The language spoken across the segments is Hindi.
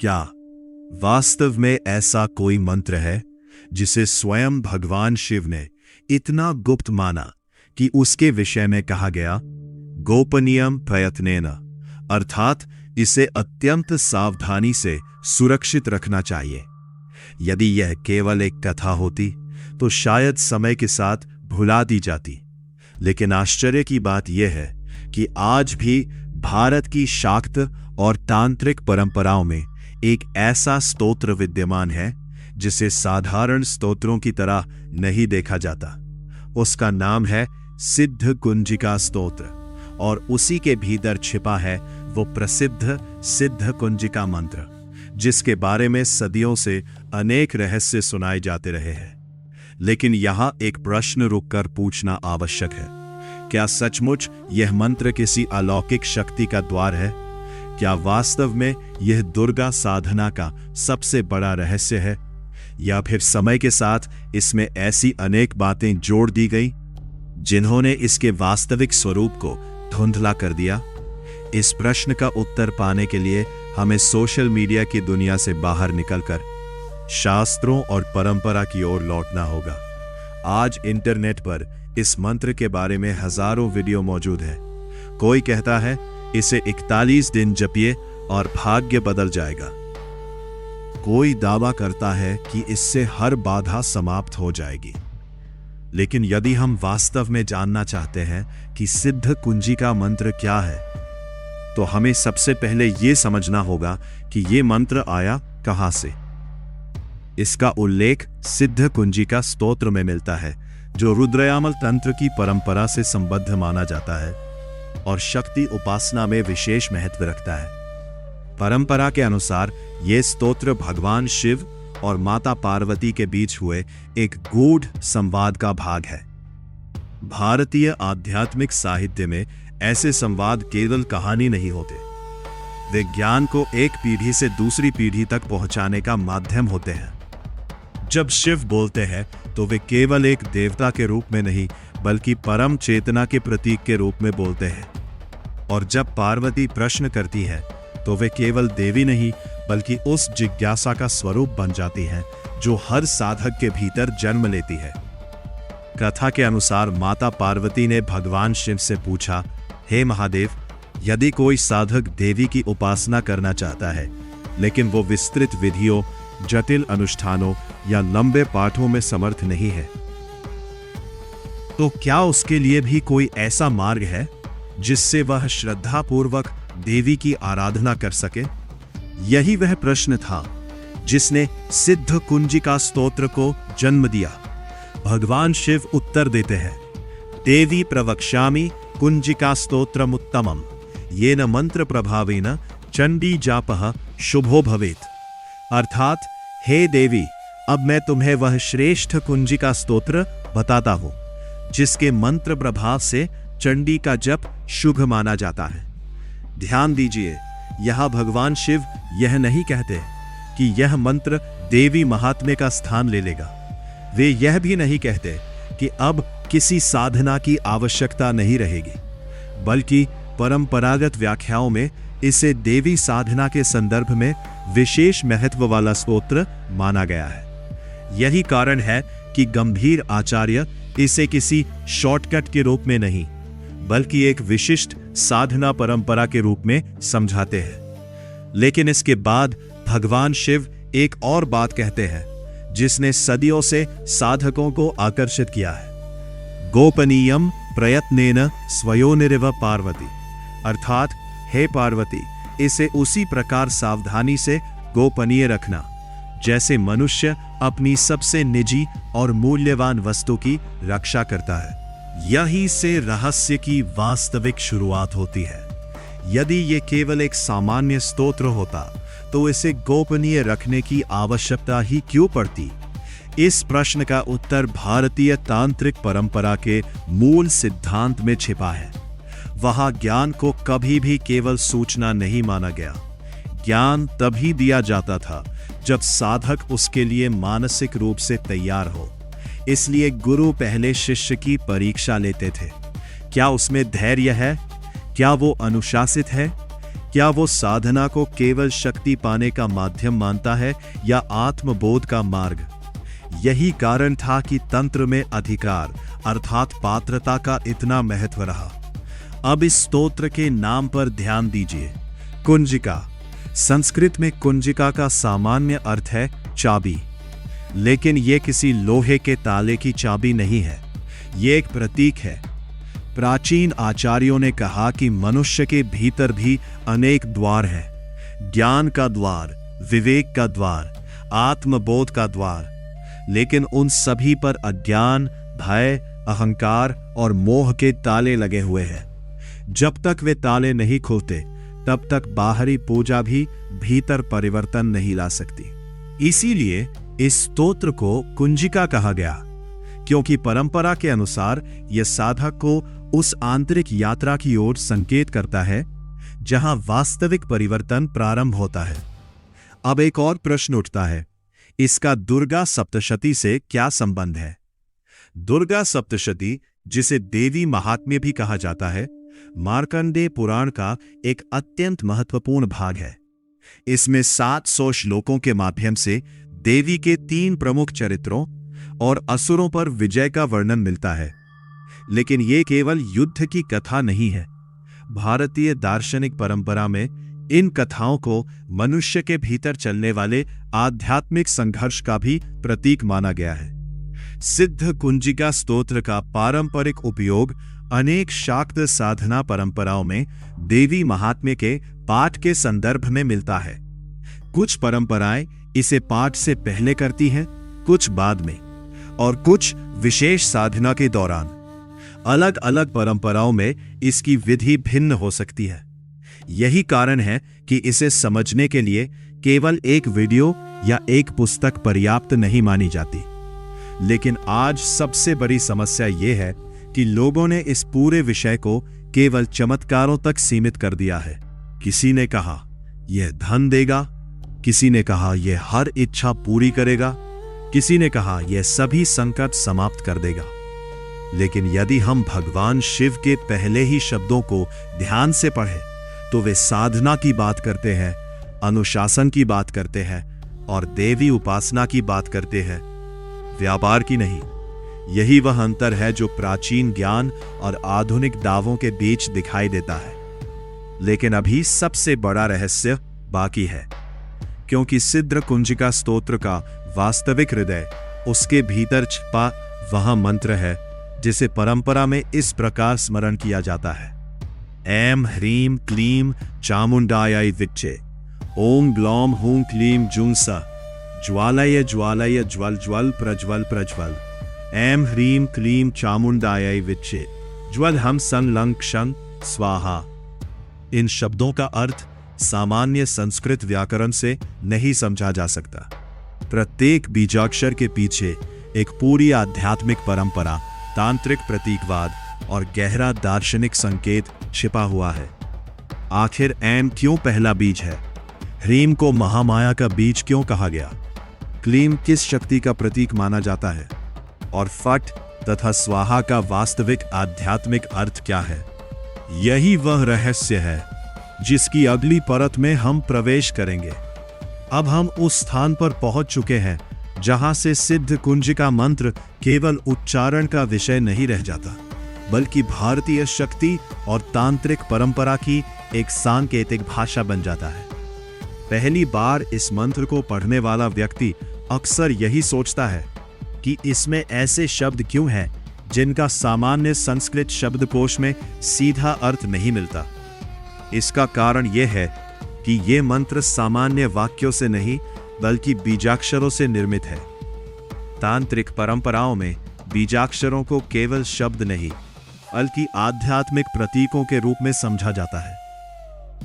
क्या वास्तव में ऐसा कोई मंत्र है जिसे स्वयं भगवान शिव ने इतना गुप्त माना कि उसके विषय में कहा गया गोपनीयम प्रयत्नेन, अर्थात इसे अत्यंत सावधानी से सुरक्षित रखना चाहिए। यदि यह केवल एक कथा होती तो शायद समय के साथ भुला दी जाती, लेकिन आश्चर्य की बात यह है कि आज भी भारत की शाक्त और तांत्रिक परंपराओं में एक ऐसा स्तोत्र विद्यमान है जिसे साधारण स्तोत्रों की तरह नहीं देखा जाता। उसका नाम है सिद्ध कुंजिका स्तोत्र, और उसी के भीतर छिपा है वो प्रसिद्ध सिद्ध कुंजिका मंत्र, जिसके बारे में सदियों से अनेक रहस्य सुनाए जाते रहे हैं। लेकिन यहां एक प्रश्न रुककर पूछना आवश्यक है, क्या सचमुच यह मंत्र किसी अलौकिक शक्ति का द्वार है? क्या वास्तव में यह दुर्गा साधना का सबसे बड़ा रहस्य है, या फिर समय के साथ इसमें ऐसी अनेक बातें जोड़ दी गई जिन्होंने इसके वास्तविक स्वरूप को धुंधला कर दिया? इस प्रश्न का उत्तर पाने के लिए हमें सोशल मीडिया की दुनिया से बाहर निकलकर शास्त्रों और परंपरा की ओर लौटना होगा। आज इंटरनेट पर इस मंत्र के बारे में हजारों वीडियो मौजूद है। कोई कहता है इसे 41 दिन जपिए और भाग्य बदल जाएगा। कोई दावा करता है कि इससे हर बाधा समाप्त हो जाएगी। लेकिन यदि हम वास्तव में जानना चाहते हैं कि सिद्ध कुंजिका मंत्र क्या है, तो हमें सबसे पहले यह समझना होगा कि यह मंत्र आया कहां से। इसका उल्लेख सिद्ध कुंजिका स्तोत्र में मिलता है, जो रुद्रयामल तंत्र की परंपरा से संबद्ध माना जाता है और शक्ति उपासना में विशेष महत्व रखता है। परंपरा के अनुसार यह स्तोत्र भगवान शिव और माता पार्वती के बीच हुए एक गूढ़ संवाद का भाग है। भारतीय आध्यात्मिक साहित्य में ऐसे संवाद केवल कहानी नहीं होते, वे ज्ञान को एक पीढ़ी से दूसरी पीढ़ी तक पहुंचाने का माध्यम होते हैं। जब शिव बोलते हैं तो वे केवल एक देवता के रूप में नहीं, बल्कि परम चेतना के प्रतीक के रूप में बोलते हैं। और जब पार्वती प्रश्न करती है तो वे केवल देवी नहीं, बल्कि उस जिज्ञासा का स्वरूप बन जाती हैं जो हर साधक के भीतर जन्म लेती है। कथा के अनुसार माता पार्वती ने भगवान शिव से पूछा, हे महादेव, यदि कोई साधक देवी की उपासना करना चाहता है, लेकिन वो विस्तृत विधियों, जटिल अनुष्ठानों या लंबे पाठों में समर्थ नहीं है, तो क्या उसके लिए भी कोई ऐसा मार्ग है जिससे वह श्रद्धापूर्वक देवी की आराधना कर सके? यही वह प्रश्न था जिसने सिद्ध कुंजिका स्तोत्र को जन्म दिया। भगवान शिव उत्तर देते हैं, देवी प्रवक्ष्यामि कुंजिका स्तोत्रमुत्तमम् येन मंत्र प्रभावेन चंडी जापः शुभो भवेत्। अर्थात, हे देवी, अब मैं तुम्हें वह श्रेष्ठ कुंजिका स्तोत्र बताता हूं जिसके मंत्र प्रभाव से चंडी का जप शुभ माना जाता है। ध्यान दीजिए, यहां भगवान शिव यह नहीं कहते कि यह मंत्र देवी महात्म्य का स्थान ले लेगा। वे यह भी नहीं कहते कि अब किसी साधना की आवश्यकता नहीं रहेगी, बल्कि परंपरागत व्याख्याओं में इसे देवी साधना के संदर्भ में विशेष महत्व वाला स्तोत्र माना गया है। यही कारण है कि गंभीर आचार्य इसे किसी शॉर्टकट के रूप में नहीं, बल्कि एक विशिष्ट साधना परंपरा के रूप में समझाते हैं। लेकिन इसके बाद भगवान शिव एक और बात कहते हैं जिसने सदियों से साधकों को आकर्षित किया है। गोपनीयम प्रयत्नेन स्वयोनिरिव पार्वती, अर्थात, हे पार्वती, इसे उसी प्रकार सावधानी से गोपनीय रखना जैसे मनुष्य अपनी सबसे निजी और मूल्यवान वस्तु की रक्षा करता है। यहीं से रहस्य की वास्तविक शुरुआत होती है। यदि ये केवल एक सामान्य स्तोत्र होता तो इसे गोपनीय रखने की आवश्यकता ही क्यों पड़ती? इस प्रश्न का उत्तर भारतीय तांत्रिक परंपरा के मूल सिद्धांत में छिपा है। वहां ज्ञान को कभी भी केवल सूचना नहीं माना गया। ज्ञान तभी दिया जाता था जब साधक उसके लिए मानसिक रूप से तैयार हो। इसलिए गुरु पहले शिष्य की परीक्षा लेते थे। क्या उसमें धैर्य है? क्या वो अनुशासित है? क्या वो साधना को केवल शक्ति पाने का माध्यम मानता है या आत्मबोध का मार्ग? यही कारण था कि तंत्र में अधिकार अर्थात पात्रता का इतना महत्व रहा। अब इस स्तोत्र के नाम पर ध्यान दीजिए। कुंजिका। संस्कृत में कुंजिका का सामान्य अर्थ है चाबी, लेकिन यह किसी लोहे के ताले की चाबी नहीं है, यह एक प्रतीक है। प्राचीन आचार्यों ने कहा कि मनुष्य के भीतर भी अनेक द्वार हैं, ज्ञान का द्वार, विवेक का द्वार, आत्मबोध का द्वार, लेकिन उन सभी पर अज्ञान, भय, अहंकार और मोह के ताले लगे हुए हैं। जब तक वे ताले नहीं खुलते तब तक बाहरी पूजा भी भीतर परिवर्तन नहीं ला सकती। इसीलिए इस स्तोत्र को कुंजिका कहा गया, क्योंकि परंपरा के अनुसार यह साधक को उस आंतरिक यात्रा की ओर संकेत करता है जहां वास्तविक परिवर्तन प्रारंभ होता है। अब एक और प्रश्न उठता है, इसका दुर्गा सप्तशती से क्या संबंध है? दुर्गा सप्तशती, जिसे देवी महात्म्य भी कहा जाता है, मार्कंडेय पुराण का एक अत्यंत महत्वपूर्ण भाग है। इसमें 700 श्लोकों के माध्यम से देवी के 3 प्रमुख चरित्रों और असुरों पर विजय का वर्णन मिलता है। लेकिन यह केवल युद्ध की कथा नहीं है। भारतीय दार्शनिक परंपरा में इन कथाओं को मनुष्य के भीतर चलने वाले आध्यात्मिक संघर्ष का भी प्रतीक माना गया है। सिद्ध कुंजिका स्तोत्र का पारंपरिक उपयोग अनेक शाक्त साधना परंपराओं में देवी महात्म्य के पाठ के संदर्भ में मिलता है। कुछ परंपराएं इसे पाठ से पहले करती हैं, कुछ बाद में, और कुछ विशेष साधना के दौरान। अलग अलग परंपराओं में इसकी विधि भिन्न हो सकती है। यही कारण है कि इसे समझने के लिए केवल एक वीडियो या एक पुस्तक पर्याप्त नहीं मानी जाती। लेकिन आज सबसे बड़ी समस्या यह है कि लोगों ने इस पूरे विषय को केवल चमत्कारों तक सीमित कर दिया है। किसी ने कहा यह धन देगा, किसी ने कहा यह हर इच्छा पूरी करेगा, किसी ने कहा यह सभी संकट समाप्त कर देगा। लेकिन यदि हम भगवान शिव के पहले ही शब्दों को ध्यान से पढ़ें तो वे साधना की बात करते हैं, अनुशासन की बात करते हैं और देवी उपासना की बात करते हैं, व्यापार की नहीं। यही वह अंतर है जो प्राचीन ज्ञान और आधुनिक दावों के बीच दिखाई देता है। लेकिन अभी सबसे बड़ा रहस्य बाकी है, क्योंकि सिद्ध कुंजिका स्तोत्र का वास्तविक हृदय उसके भीतर छिपा वह मंत्र है जिसे परंपरा में इस प्रकार स्मरण किया जाता है। ऐं ह्रीं क्लीं चामुंडायै विच्चे, ओम ग्लौम हूं क्लीं जुंसा, ज्वालय ज्वालय ज्वल ज्वल प्रज्वल प्रज्वल। ऐं ह्रीं क्लीं चामुंडायै विच्चे, ज्वल हम सन लंग क्षं स्वाहा। इन शब्दों का अर्थ सामान्य संस्कृत व्याकरण से नहीं समझा जा सकता। प्रत्येक बीजाक्षर के पीछे एक पूरी आध्यात्मिक परंपरा, तांत्रिक प्रतीकवाद और गहरा दार्शनिक संकेत छिपा हुआ है। आखिर ऐं क्यों पहला बीज है? ह्रीं को महामाया का बीज क्यों कहा गया? क्लीं किस शक्ति का प्रतीक माना जाता है? और फट तथा स्वाहा का वास्तविक आध्यात्मिक अर्थ क्या है? यही वह रहस्य है जिसकी अगली परत में हम प्रवेश करेंगे। अब हम उस स्थान पर पहुंच चुके हैं जहां से सिद्ध कुंजिका मंत्र केवल उच्चारण का विषय नहीं रह जाता, बल्कि भारतीय शक्ति और तांत्रिक परंपरा की एक सांकेतिक भाषा बन जाता है। पहली बार इस मंत्र को पढ़ने वाला व्यक्ति अक्सर यही सोचता है कि इसमें ऐसे शब्द क्यों हैं जिनका सामान्य संस्कृत शब्दकोश में सीधा अर्थ नहीं मिलता। इसका कारण यह है कि यह मंत्र सामान्य वाक्यों से नहीं बल्कि बीजाक्षरों से निर्मित है। तांत्रिक परंपराओं में बीजाक्षरों को केवल शब्द नहीं बल्कि आध्यात्मिक प्रतीकों के रूप में समझा जाता है।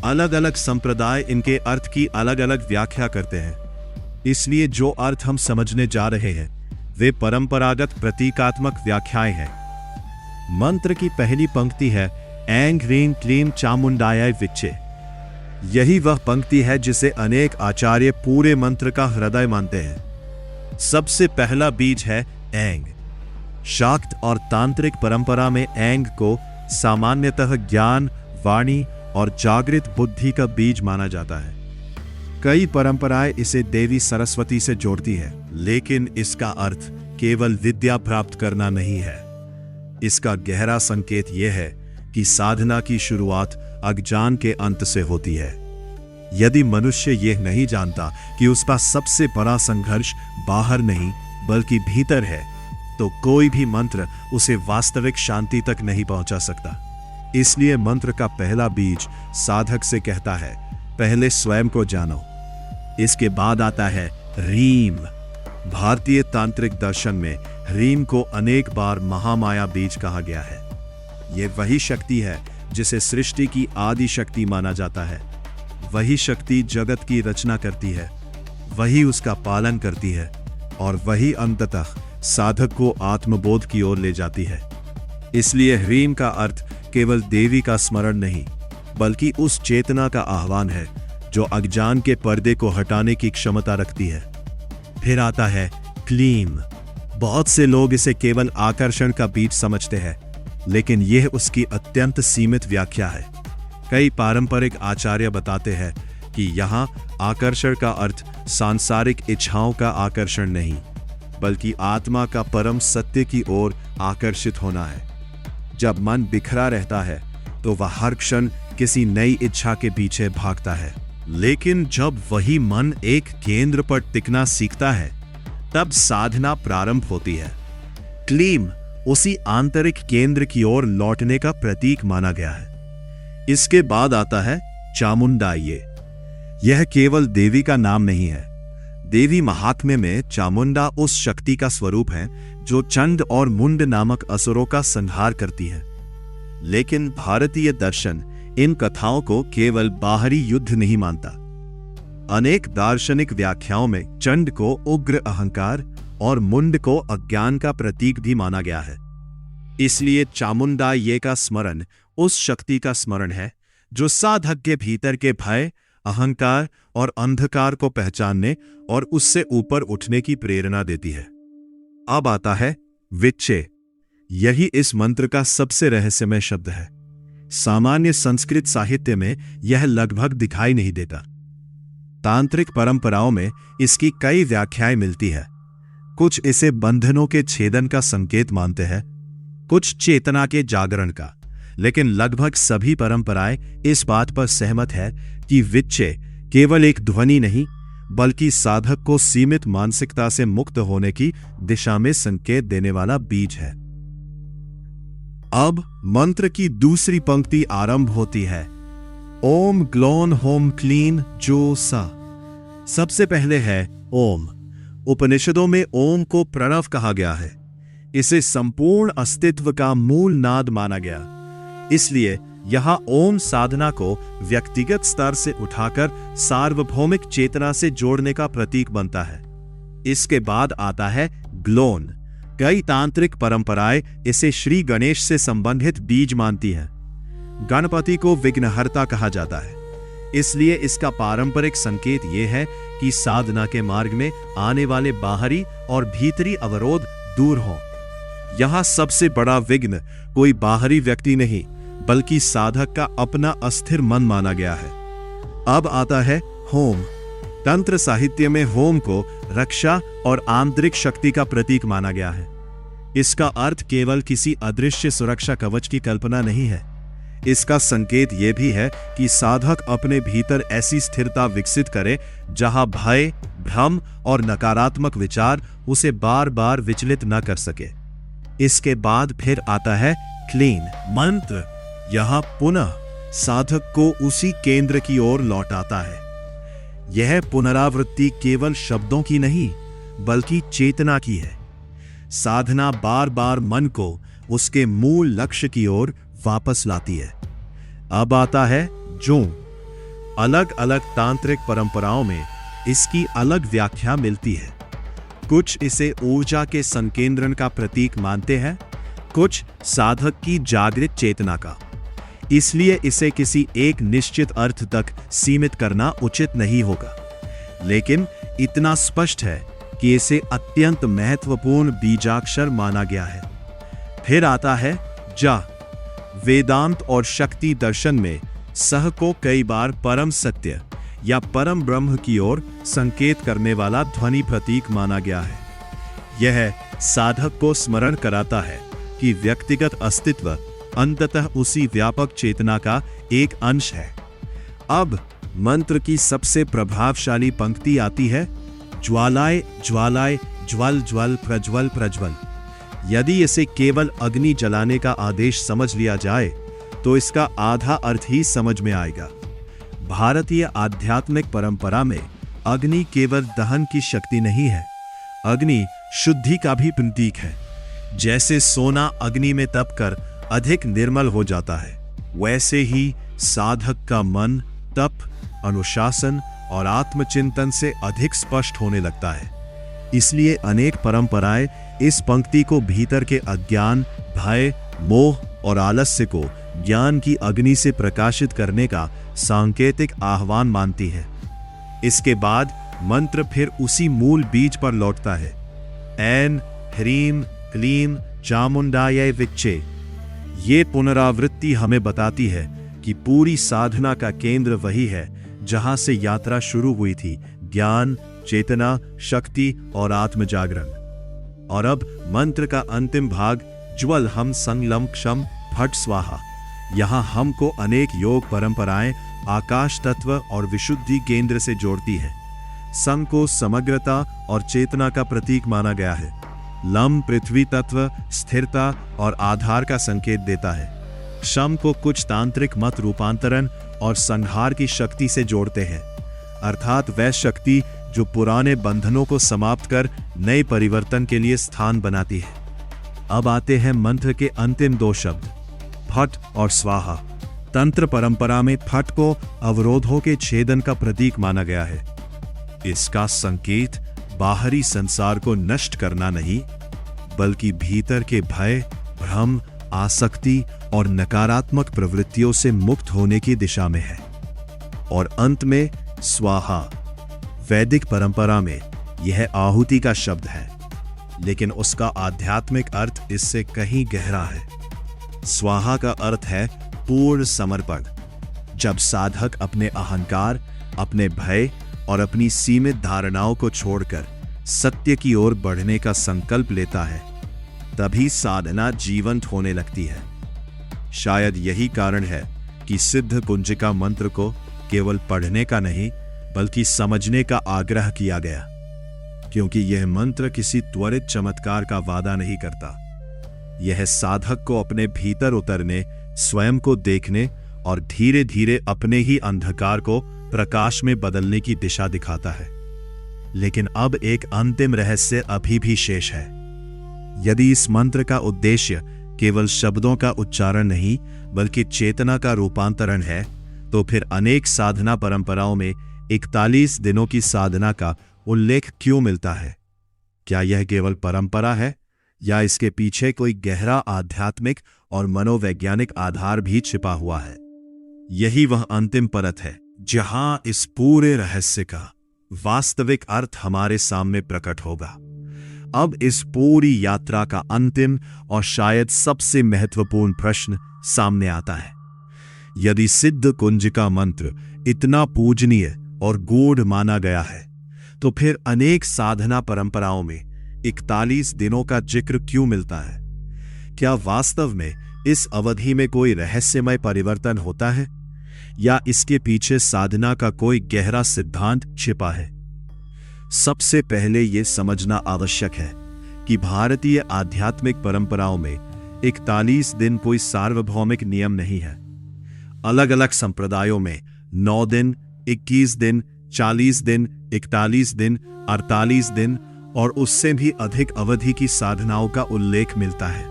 अलग अलग संप्रदाय इनके अर्थ की अलग अलग व्याख्या करते हैं, इसलिए जो अर्थ हम समझने जा रहे हैं वे परंपरागत प्रतीकात्मक व्याख्याएं हैं। मंत्र की पहली पंक्ति है ऐं ह्रीं क्लीं चामुंडायै विच्चे। यही वह पंक्ति है जिसे अनेक आचार्य पूरे मंत्र का हृदय मानते हैं। सबसे पहला बीज है ऐंग। शाक्त और तांत्रिक परंपरा में ऐंग को सामान्यतः ज्ञान, वाणी और जागृत बुद्धि का बीज माना जाता है। कई परंपराएं इसे देवी सरस्वती से जोड़ती है, लेकिन इसका अर्थ केवल विद्या प्राप्त करना नहीं है। इसका गहरा संकेत यह है कि साधना की शुरुआत अज्ञान के अंत से होती है। यदि मनुष्य यह नहीं जानता कि उसका सबसे बड़ा संघर्ष बाहर नहीं बल्कि भीतर है, तो कोई भी मंत्र उसे वास्तविक शांति तक नहीं पहुंचा सकता। इसलिए मंत्र का पहला बीज साधक से कहता है, पहले स्वयं को जानो। इसके बाद आता है ह्रीम। भारतीय तांत्रिक दर्शन में ह्रीम को अनेक बार महामाया बीज कहा गया है। यह वही शक्ति है जिसे सृष्टि की आदि शक्ति माना जाता है। वही शक्ति जगत की रचना करती है, वही उसका पालन करती है और वही अंततः साधक को आत्मबोध की ओर ले जाती है। इसलिए ह्रीम का अर्थ केवल देवी का स्मरण नहीं, बल्कि उस चेतना का आह्वान है जो अज्ञान के पर्दे को हटाने की क्षमता रखती है। फिर आता है क्लीम। बहुत से लोग इसे केवल आकर्षण का बीज समझते हैं, लेकिन यह उसकी अत्यंत सीमित व्याख्या है। कई पारंपरिक आचार्य बताते हैं कि यहाँ आकर्षण का अर्थ सांसारिक इच्छाओं का आकर्षण नहीं, बल्कि आत्मा का परम सत्य की ओर आकर्षित होना है। जब मन बिखरा रहता है तो वह हर क्षण किसी नई इच्छा के पीछे भागता है, लेकिन जब वही मन एक केंद्र पर टिकना सीखता है, तब साधना प्रारंभ होती है। क्लीम उसी आंतरिक केंद्र की ओर लौटने का प्रतीक माना गया है। इसके बाद आता है चामुंडाये। यह केवल देवी का नाम नहीं है। देवी महात्म्य में चामुंडा उस शक्ति का स्वरूप है जो चंड और मुंड नामक असुरों का संहार करती है। लेकिन भारतीय दर्शन इन कथाओं को केवल बाहरी युद्ध नहीं मानता। अनेक दार्शनिक व्याख्याओं में चंड को उग्र अहंकार और मुंड को अज्ञान का प्रतीक भी माना गया है। इसलिए चामुंडाये का स्मरण उस शक्ति का स्मरण है जो साधक के भीतर के भय, अहंकार और अंधकार को पहचानने और उससे ऊपर उठने की प्रेरणा देती है। अब आता है विच्चे। यही इस मंत्र का सबसे रहस्यमय शब्द है। सामान्य संस्कृत साहित्य में यह लगभग दिखाई नहीं देता। तांत्रिक परंपराओं में इसकी कई व्याख्याएं मिलती है। कुछ इसे बंधनों के छेदन का संकेत मानते हैं, कुछ चेतना के जागरण का, लेकिन लगभग सभी परंपराएं इस बात पर सहमत है कि विच्चे केवल एक ध्वनि नहीं, बल्कि साधक को सीमित मानसिकता से मुक्त होने की दिशा में संकेत देने वाला बीज है। अब मंत्र की दूसरी पंक्ति आरंभ होती है, ओम ग्लोन होम क्लीन जो सा। सबसे पहले है ओम। उपनिषदों में ओम को प्रणव कहा गया है। इसे संपूर्ण अस्तित्व का मूल नाद माना गया। इसलिए यहां ओम साधना को व्यक्तिगत स्तर से उठाकर सार्वभौमिक चेतना से जोड़ने का प्रतीक बनता है। इसके बाद आता है ग्लोन। कई तांत्रिक परंपराएं इसे श्री गणेश से संबंधित बीज मानती हैं। गणपति को विघ्नहर्ता कहा जाता है, इसलिए इसका पारंपरिक संकेत यह है कि साधना के मार्ग में आने वाले बाहरी और भीतरी अवरोध दूर हों। यहां सबसे बड़ा विघ्न कोई बाहरी व्यक्ति नहीं, बल्कि साधक का अपना अस्थिर मन माना गया है। अब आता है होम। तंत्र साहित्य में होम को रक्षा और आंतरिक शक्ति का प्रतीक माना गया है। इसका अर्थ केवल किसी अदृश्य सुरक्षा कवच की कल्पना नहीं है। इसका संकेत यह भी है कि साधक अपने भीतर ऐसी स्थिरता विकसित करे जहां भय, भ्रम और नकारात्मक विचार उसे बार बार विचलित न कर सके। इसके बाद फिर आता है क्लीन। मंत्र यहां पुनः साधक को उसी केंद्र की ओर लौटाता है। यह पुनरावृत्ति केवल शब्दों की नहीं, बल्कि चेतना की है। साधना बार बार मन को उसके मूल लक्ष्य की ओर वापस लाती है। अब आता है जो। अलग अलग तांत्रिक परंपराओं में इसकी अलग व्याख्या मिलती है। कुछ इसे ऊर्जा के संकेंद्रण का प्रतीक मानते हैं, कुछ साधक की जागृत चेतना का। इसलिए इसे किसी एक निश्चित अर्थ तक सीमित करना उचित नहीं होगा, लेकिन इतना स्पष्ट है कि इसे अत्यंत महत्वपूर्ण बीजाक्षर माना गया है। फिर आता है जा। वेदांत और शक्ति दर्शन में सह को कई बार परम सत्य या परम ब्रह्म की ओर संकेत करने वाला ध्वनि प्रतीक माना गया है। यह साधक को स्मरण कराता है कि व्यक्तिगत अस्तित्व अंततः उसी व्यापक चेतना का एक अंश है। अब मंत्र की सबसे प्रभावशाली पंक्ति आती है, ज्वालाय ज्वालाय ज्वल ज्वल प्रज्वल प्रज्वल। यदि इसे केवल अग्नि जलाने का आदेश समझ लिया जाए तो इसका आधा अर्थ ही समझ में आएगा। भारतीय आध्यात्मिक परंपरा में अग्नि केवल दहन की शक्ति नहीं है, अग्नि शुद्धि का भी प्रतीक है। जैसे सोना अग्नि में तपकर अधिक निर्मल हो जाता है, वैसे ही साधक का मन तप, अनुशासन और आत्मचिंतन से अधिक स्पष्ट होने लगता है। इसलिए अनेक परंपराएं इस पंक्ति को भीतर के अज्ञान, भय, मोह और आलस्य को ज्ञान की अग्नि से प्रकाशित करने का सांकेतिक आह्वान मानती है। इसके बाद मंत्र फिर उसी मूल बीज पर लौटता है, ऐन ह्रीम क्लीम चामुंडाय विच्चे। ये पुनरावृत्ति हमें बताती है कि पूरी साधना का केंद्र वही है जहां से यात्रा शुरू हुई थी, ज्ञान, चेतना, शक्ति और आत्मजागरण। और अब मंत्र का अंतिम भाग, ज्वल हम संलम क्षम फट स्वाहा। यहां हमको अनेक योग परंपराएं आकाश तत्व और विशुद्धि केंद्र से जोड़ती है। सं को समग्रता और चेतना का प्रतीक माना गया है। लम पृथ्वी तत्व, स्थिरता और आधार का संकेत देता है। शम को कुछ तांत्रिक मत रूपांतरण और संहार की शक्ति से जोड़ते हैं, अर्थात वह शक्ति जो पुराने बंधनों को समाप्त कर नए परिवर्तन के लिए स्थान बनाती है। अब आते हैं मंत्र के अंतिम दो शब्द, फट और स्वाहा। तंत्र परंपरा में फट को अवरोधों के छेदन का प्रतीक माना गया है। इसका संकेत बाहरी संसार को नष्ट करना नहीं, बल्कि भीतर के भय, भ्रम, आसक्ति और नकारात्मक प्रवृत्तियों से मुक्त होने की दिशा में है। और अंत में स्वाहा। वैदिक परंपरा में यह आहुति का शब्द है, लेकिन उसका आध्यात्मिक अर्थ इससे कहीं गहरा है। स्वाहा का अर्थ है पूर्ण समर्पण। जब साधक अपने अहंकार, अपने भय और अपनी सीमित धारणाओं को छोड़कर सत्य की ओर बढ़ने का संकल्प लेता है, तभी साधना जीवंत होने लगती है। शायद यही कारण है कि सिद्ध कुंजिका मंत्र को केवल पढ़ने का नहीं, बल्कि समझने का आग्रह किया गया, क्योंकि यह मंत्र किसी त्वरित चमत्कार का वादा नहीं करता। यह साधक को अपने भीतर उतरने, स्वयं को देखने और धीरे धीरे अपने ही अंधकार को प्रकाश में बदलने की दिशा दिखाता है। लेकिन अब एक अंतिम रहस्य अभी भी शेष है। यदि इस मंत्र का उद्देश्य केवल शब्दों का उच्चारण नहीं, बल्कि चेतना का रूपांतरण है, तो फिर अनेक साधना परंपराओं में 41 दिनों की साधना का उल्लेख क्यों मिलता है? क्या यह केवल परंपरा है, या इसके पीछे कोई गहरा आध्यात्मिक और मनोवैज्ञानिक आधार भी छिपा हुआ है? यही वह अंतिम परत है जहां इस पूरे रहस्य का वास्तविक अर्थ हमारे सामने प्रकट होगा। अब इस पूरी यात्रा का अंतिम और शायद सबसे महत्वपूर्ण प्रश्न सामने आता है। यदि सिद्ध कुंजिका मंत्र इतना पूजनीय और गूढ़ माना गया है, तो फिर अनेक साधना परंपराओं में 41 दिनों का जिक्र क्यों मिलता है? क्या वास्तव में इस अवधि में कोई रहस्यमय परिवर्तन होता है, या इसके पीछे साधना का कोई गहरा सिद्धांत छिपा है? सबसे पहले यह समझना आवश्यक है कि भारतीय आध्यात्मिक परंपराओं में 41 दिन कोई सार्वभौमिक नियम नहीं है। अलग अलग संप्रदायों में 9 दिन, 21 दिन, 40 दिन, 41 दिन, 48 दिन और उससे भी अधिक अवधि की साधनाओं का उल्लेख मिलता है।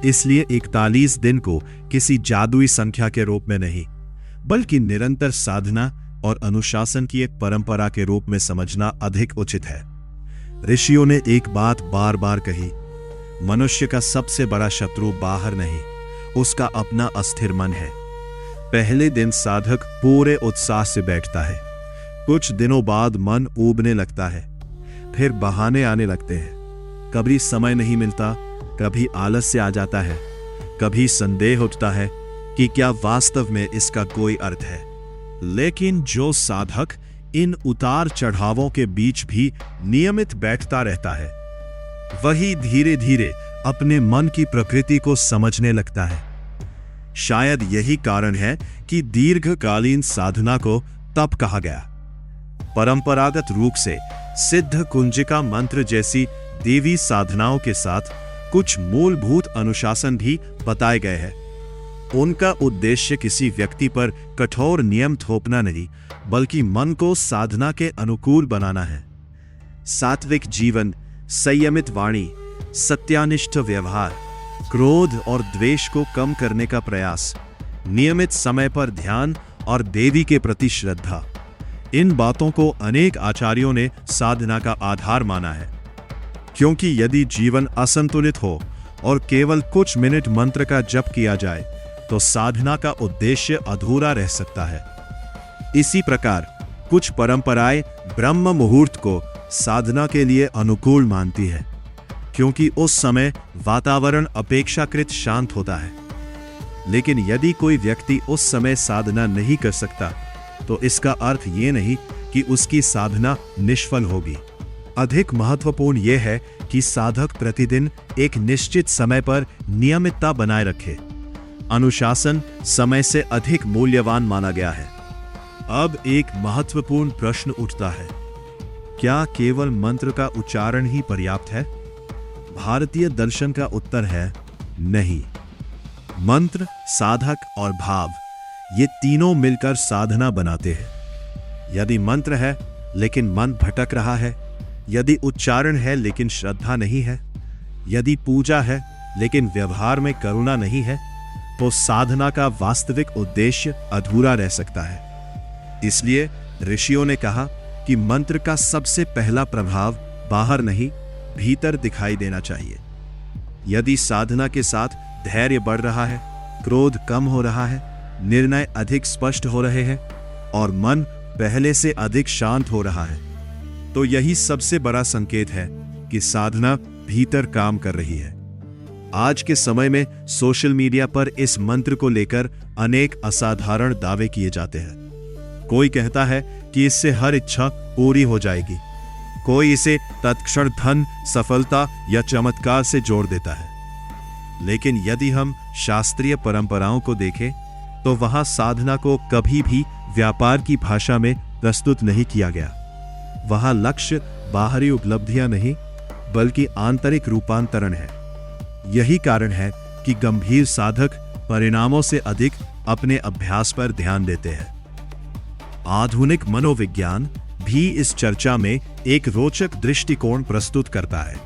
इसलिए 41 दिन को किसी जादुई संख्या के रूप में नहीं, बल्कि निरंतर साधना और अनुशासन की एक परंपरा के रूप में समझना अधिक उचित है। ऋषियों ने एक बात बार बार कही, मनुष्य का सबसे बड़ा शत्रु बाहर नहीं, उसका अपना अस्थिर मन है। पहले दिन साधक पूरे उत्साह से बैठता है, कुछ दिनों बाद मन ऊबने लगता है, फिर बहाने आने लगते हैं। कभी समय नहीं मिलता, कभी आलस्य आ जाता है, कभी संदेह उठता है, कि क्या वास्तव में इसका कोई अर्थ है। लेकिन जो साधक इन उतार चढ़ावों के बीच भी नियमित बैठता रहता है, वही धीरे धीरे अपने मन की प्रकृति को समझने लगता है। शायद यही कारण है कि दीर्घकालीन साधना को तप कहा गया। परंपरागत रूप से सिद्ध कुंजिका मंत्र जैसी देवी साधनाओं के साथ कुछ मूलभूत अनुशासन भी बताए गए हैं। उनका उद्देश्य किसी व्यक्ति पर कठोर नियम थोपना नहीं, बल्कि मन को साधना के अनुकूल बनाना है। सात्विक जीवन, संयमित वाणी, सत्यानिष्ठ व्यवहार, क्रोध और द्वेष को कम करने का प्रयास, नियमित समय पर ध्यान और देवी के प्रति श्रद्धा, इन बातों को अनेक आचार्यों ने साधना का आधार माना है। क्योंकि यदि जीवन असंतुलित हो और केवल कुछ मिनट मंत्र का जप किया जाए तो साधना का उद्देश्य अधूरा रह सकता है। इसी प्रकार कुछ परंपराएं ब्रह्म मुहूर्त को साधना के लिए अनुकूल मानती है, क्योंकि उस समय वातावरण अपेक्षाकृत शांत होता है। लेकिन यदि कोई व्यक्ति उस समय साधना नहीं कर सकता तो इसका अर्थ ये नहीं कि उसकी साधना निष्फल होगी। अधिक महत्वपूर्ण यह है कि साधक प्रतिदिन एक निश्चित समय पर नियमितता बनाए रखे। अनुशासन समय से अधिक मूल्यवान माना गया है। अब एक महत्वपूर्ण प्रश्न उठता है, क्या केवल मंत्र का उच्चारण ही पर्याप्त है? भारतीय दर्शन का उत्तर है नहीं। मंत्र, साधक और भाव, ये तीनों मिलकर साधना बनाते हैं। यदि मंत्र है लेकिन मन भटक रहा है, यदि उच्चारण है लेकिन श्रद्धा नहीं है, यदि पूजा है लेकिन व्यवहार में करुणा नहीं है, तो साधना का वास्तविक उद्देश्य अधूरा रह सकता है। इसलिए ऋषियों ने कहा कि मंत्र का सबसे पहला प्रभाव बाहर नहीं, भीतर दिखाई देना चाहिए। यदि साधना के साथ धैर्य बढ़ रहा है, क्रोध कम हो रहा है, निर्णय अधिक स्पष्ट हो रहे हैं और मन पहले से अधिक शांत हो रहा है, तो यही सबसे बड़ा संकेत है कि साधना भीतर काम कर रही है। आज के समय में सोशल मीडिया पर इस मंत्र को लेकर अनेक असाधारण दावे किए जाते हैं। कोई कहता है कि इससे हर इच्छा पूरी हो जाएगी, कोई इसे तत्क्षण धन, सफलता या चमत्कार से जोड़ देता है। लेकिन यदि हम शास्त्रीय परंपराओं को देखें तो वहां साधना को कभी भी व्यापार की भाषा में प्रस्तुत नहीं किया गया। वहां लक्ष्य बाहरी उपलब्धियां नहीं, बल्कि आंतरिक रूपांतरण है। यही कारण है कि गंभीर साधक परिणामों से अधिक अपने अभ्यास पर ध्यान देते हैं। आधुनिक मनोविज्ञान भी इस चर्चा में एक रोचक दृष्टिकोण प्रस्तुत करता है।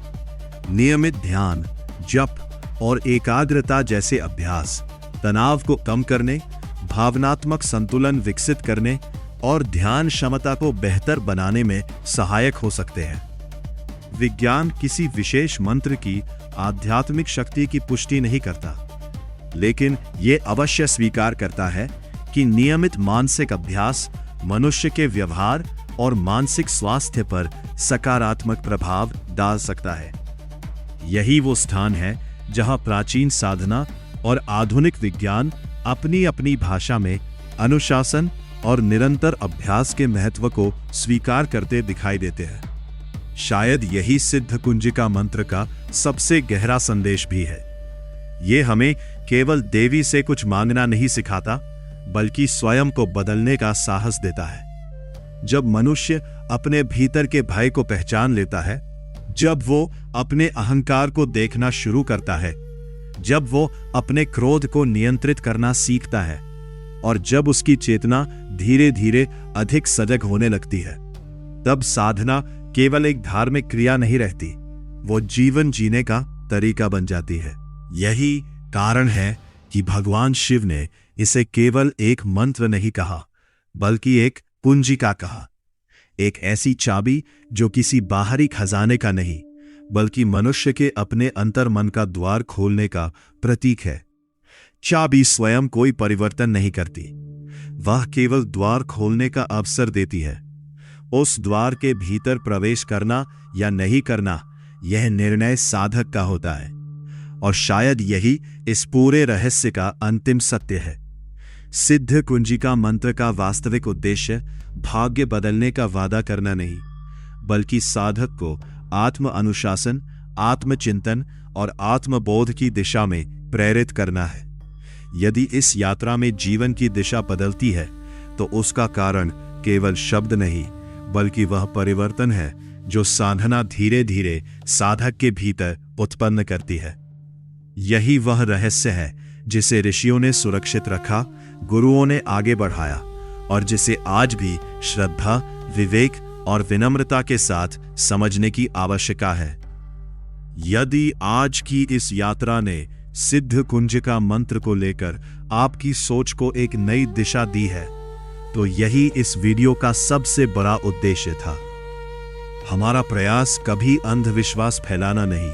नियमित ध्यान, जप और एकाग्रता जैसे अभ्यास तनाव को कम करने, भावनात्मक संतुलन विकसित करने और ध्यान क्षमता को बेहतर बनाने में सहायक हो सकते हैं। विज्ञान किसी विशेष मंत्र की आध्यात्मिक शक्ति की पुष्टि नहीं करता, लेकिन यह अवश्य स्वीकार करता है कि नियमित मानसिक अभ्यास मनुष्य के व्यवहार और मानसिक स्वास्थ्य पर सकारात्मक प्रभाव डाल सकता है। यही वो स्थान है जहां प्राचीन साधना और आधुनिक विज्ञान अपनी अपनी भाषा में अनुशासन और निरंतर अभ्यास के महत्व को स्वीकार करते दिखाई देते हैं। शायद यही सिद्ध कुंजिका मंत्र का सबसे गहरा संदेश भी है। ये हमें केवल देवी से कुछ मांगना नहीं सिखाता, बल्कि स्वयं को बदलने का साहस देता है। जब मनुष्य अपने भीतर के भय को पहचान लेता है, जब वो अपने अहंकार को देखना शुरू करता है, जब वो अपने क्रोध को नियंत्रित करना सीखता है और जब उसकी चेतना धीरे धीरे अधिक सजग होने लगती है, तब साधना केवल एक धार्मिक क्रिया नहीं रहती, वो जीवन जीने का तरीका बन जाती है। यही कारण है कि भगवान शिव ने इसे केवल एक मंत्र नहीं कहा, बल्कि एक कुंजिका कहा। एक ऐसी चाबी जो किसी बाहरी खजाने का नहीं, बल्कि मनुष्य के अपने अंतर मन का द्वार खोलने का प्रतीक है। चाबी स्वयं कोई परिवर्तन नहीं करती, वह केवल द्वार खोलने का अवसर देती है। उस द्वार के भीतर प्रवेश करना या नहीं करना, यह निर्णय साधक का होता है। और शायद यही इस पूरे रहस्य का अंतिम सत्य है। सिद्ध कुंजिका मंत्र का वास्तविक उद्देश्य भाग्य बदलने का वादा करना नहीं, बल्कि साधक को आत्म अनुशासन, आत्मचिंतन और आत्मबोध की दिशा में प्रेरित करना है। यदि इस यात्रा में जीवन की दिशा बदलती है तो उसका कारण केवल शब्द नहीं, बल्कि वह परिवर्तन है जो साधना धीरे धीरे साधक के भीतर उत्पन्न करती है। यही वह रहस्य है जिसे ऋषियों ने सुरक्षित रखा, गुरुओं ने आगे बढ़ाया और जिसे आज भी श्रद्धा, विवेक और विनम्रता के साथ समझने की आवश्यकता है। यदि आज की इस यात्रा ने सिद्ध कुंजिका मंत्र को लेकर आपकी सोच को एक नई दिशा दी है, तो यही इस वीडियो का सबसे बड़ा उद्देश्य था। हमारा प्रयास कभी अंधविश्वास फैलाना नहीं,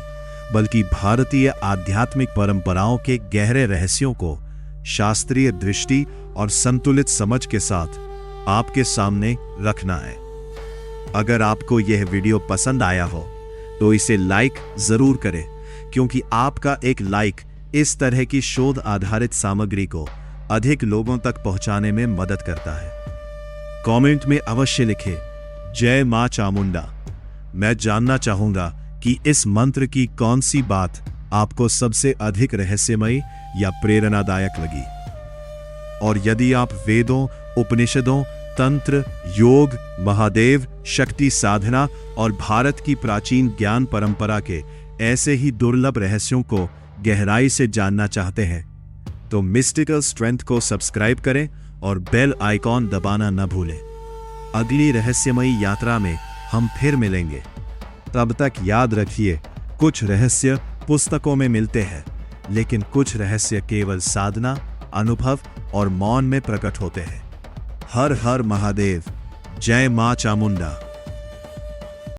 बल्कि भारतीय आध्यात्मिक परंपराओं के गहरे रहस्यों को शास्त्रीय दृष्टि और संतुलित समझ के साथ आपके सामने रखना है। अगर आपको यह वीडियो पसंद आया हो तो इसे लाइक जरूर करें, क्योंकि आपका एक लाइक इस तरह की शोध आधारित सामग्री को अधिक लोगों तक पहुंचाने में मदद करता है। कमेंट में अवश्य लिखें, जय मां चामुंडा। मैं जानना चाहूंगा कि इस मंत्र की कौन सी बात आपको सबसे अधिक रहस्यमयी या प्रेरणादायक लगी। और यदि आप वेदों, उपनिषदों, तंत्र, योग, महादेव, शक्ति साधना और भारत की प्राचीन ज्ञान परंपरा के ऐसे ही दुर्लभ रहस्यों को गहराई से जानना चाहते हैं, तो मिस्टिकल स्ट्रेंथ को सब्सक्राइब करें और बेल आइकॉन दबाना न भूलें। अगली रहस्यमयी यात्रा में हम फिर मिलेंगे। तब तक याद रखिए, कुछ रहस्य पुस्तकों में मिलते हैं, लेकिन कुछ रहस्य केवल साधना, अनुभव और मौन में प्रकट होते हैं। हर हर महादेव। जय मां चामुंडा।